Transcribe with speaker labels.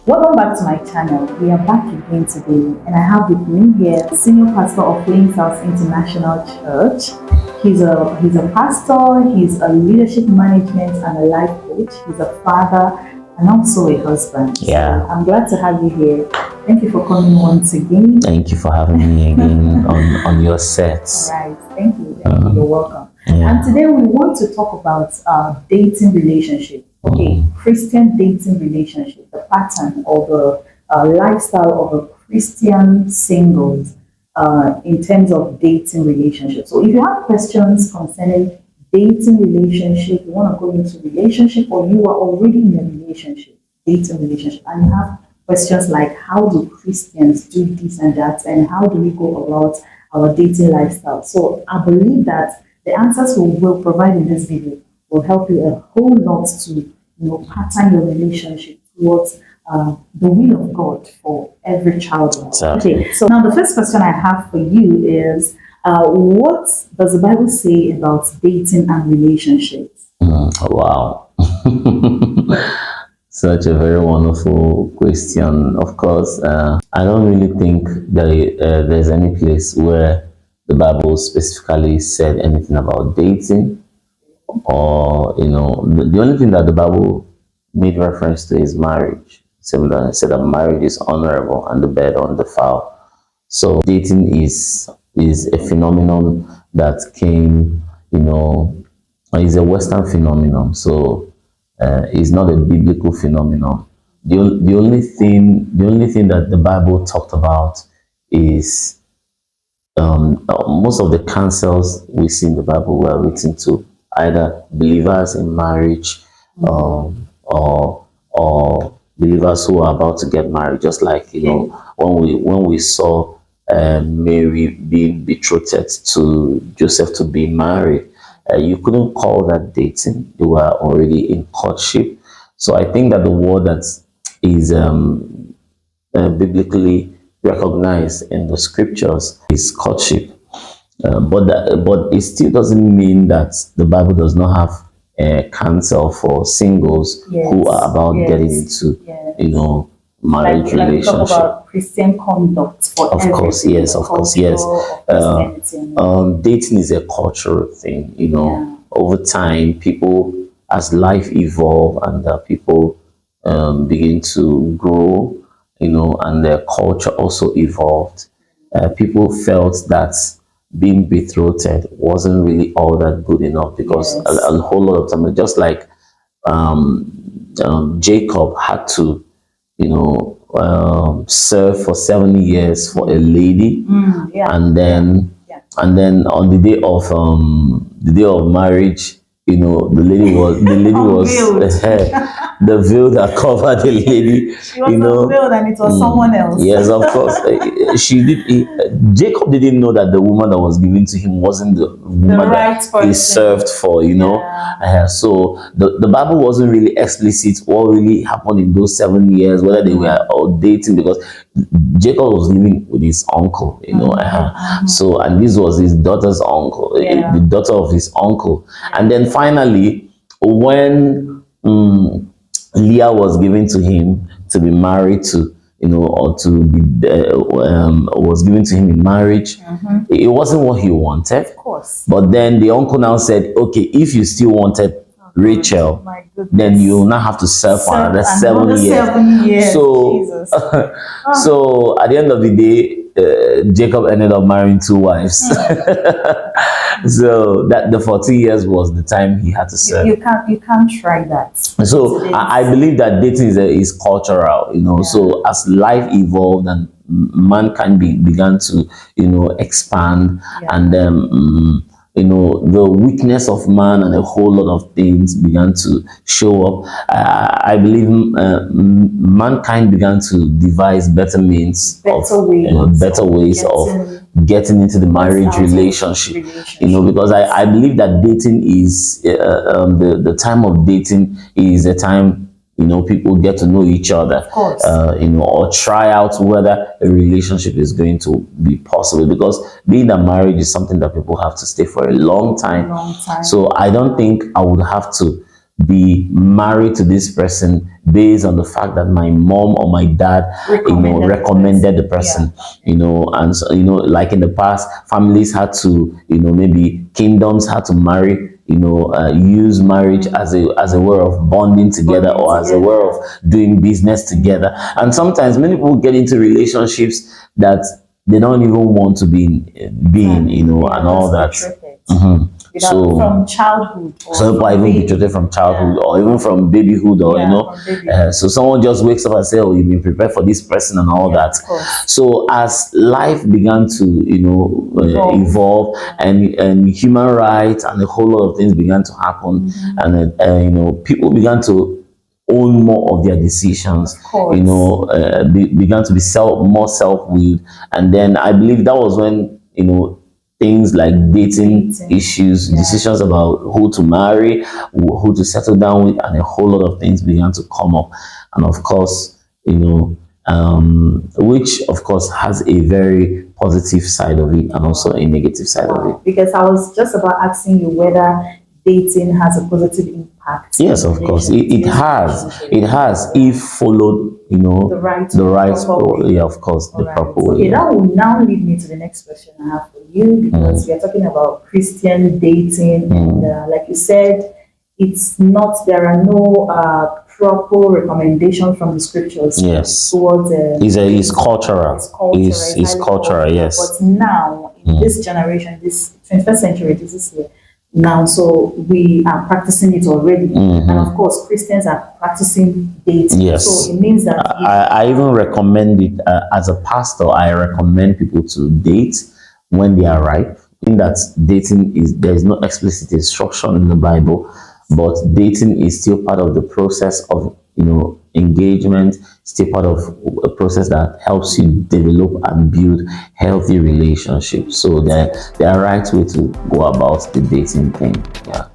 Speaker 1: Welcome back to my channel. We are back again today, and I have with me here Senior Pastor of Flames House International Church. He's a pastor, he's a leadership management and a life coach, he's a father and also a husband.
Speaker 2: Yeah.
Speaker 1: So I'm glad to have you here. Thank you for coming once again.
Speaker 2: Thank you for having me again on your sets.
Speaker 1: All right, thank you. You're welcome.
Speaker 2: Yeah.
Speaker 1: And today we want to talk about dating relationship. Okay, Christian dating relationship, the pattern or the lifestyle of a Christian singles in terms of dating relationship. So if you have questions concerning dating relationship, you want to go into relationship, or you are already in a relationship, dating relationship, and you have questions like how do Christians do this and that, and how do we go about our dating lifestyle? So I believe that the answers we will provide in this video will help you a whole lot to pattern your relationship towards the will of God for every child.
Speaker 2: Exactly.
Speaker 1: Okay, so now the first question I have for you is what does the Bible say about dating and relationships?
Speaker 2: Wow. Such a very wonderful question. Of course, I don't really think that there's any place where the Bible specifically said anything about dating, or the only thing that the Bible made reference to is marriage. So that said that marriage is honorable and the bed undefiled. So dating is a phenomenon that came, is a Western phenomenon. So it's not a biblical phenomenon. The only thing that the Bible talked about is most of the counsels we see in the Bible were written to either believers in marriage, or believers who are about to get married. Just like when we saw Mary being betrothed to Joseph to be married, you couldn't call that dating. They were already in courtship. So I think that the word that is biblically recognized in the scriptures is courtship. But it still doesn't mean that the Bible does not have counsel for singles who are about getting into marriage relationship.
Speaker 1: Talk about Christian conduct for
Speaker 2: of course, yes. Dating is a cultural thing. Over time, people, as life evolve and people begin to grow, and their culture also evolved. People felt that being betrothed wasn't really all that good enough, because a whole lot of time, just like Jacob had to, serve for 7 years for a lady, and then on the day of marriage, the lady was the veil that covered the lady.
Speaker 1: She was unveiled and it was someone else.
Speaker 2: Yes, of course. Jacob didn't know that the woman that was given to him wasn't the woman that he served for, so the Bible wasn't really explicit what really happened in those 7 years, whether they were all dating, because Jacob was living with his uncle, So, and this was his daughter's uncle, the daughter of his uncle. And then finally, when Leah was given to him to be married to, or to be was given to him in marriage, it wasn't what he wanted.
Speaker 1: Of course.
Speaker 2: But then the uncle now said, okay, if you still wanted Rachel, then you will now have to serve for another 7 years.
Speaker 1: 7 years.
Speaker 2: So, so at the end of the day, Jacob ended up marrying 2 wives. So that the 40 years was the time he had to serve.
Speaker 1: You can't try that.
Speaker 2: So I believe that dating is cultural, So as life evolved and mankind began to, expand, and then the weakness of man and a whole lot of things began to show up. I believe mankind began to devise better means, better ways of getting into the marriage relationship. Because I believe that dating is the time of dating is a time people get to know each other, or try out whether a relationship is going to be possible, because being that marriage is something that people have to stay for a long time. So I don't think I would have to be married to this person based on the fact that my mom or my dad, recommended the person, and so, like in the past, families had to, maybe kingdoms had to marry, use marriage as a way of bonding together, or as a way of doing business together. And sometimes many people get into relationships that they don't even want to be in, and all that. So
Speaker 1: from childhood,
Speaker 2: some people are even betrayed from childhood, or even from babyhood, or so someone just wakes up and say, "Oh, you've been prepared for this person," and all that. So as life began to evolve, and human rights and a whole lot of things began to happen, and people began to own more of their decisions, began to be more self-willed. And then I believe that was when things like dating issues, decisions about who to marry, who to settle down with, and a whole lot of things began to come up. And of course, which of course has a very positive side of it and also a negative side of it.
Speaker 1: Because I was just about asking you whether dating has a positive impact.
Speaker 2: Yes, of course, it has. It has, if followed, the right way. Yeah, of course, the proper way.
Speaker 1: Okay, that will now lead me to the next question I have for you, because we are talking about Christian dating, and like you said, there are no proper recommendations from the scriptures.
Speaker 2: Yes.
Speaker 1: Towards
Speaker 2: it's cultural. It's cultural. Yes.
Speaker 1: But now, in this generation, this 21st century, this is here now, so we are practicing it already, and of course Christians are practicing dating.
Speaker 2: Yes.
Speaker 1: So it means that
Speaker 2: I even recommend it as a pastor. I recommend people to date when they are ripe. In that dating there is no explicit instruction in the Bible, but dating is still part of the process of engagement, still part of a process that helps you develop and build healthy relationships. So there are right way to go about the dating thing. Yeah.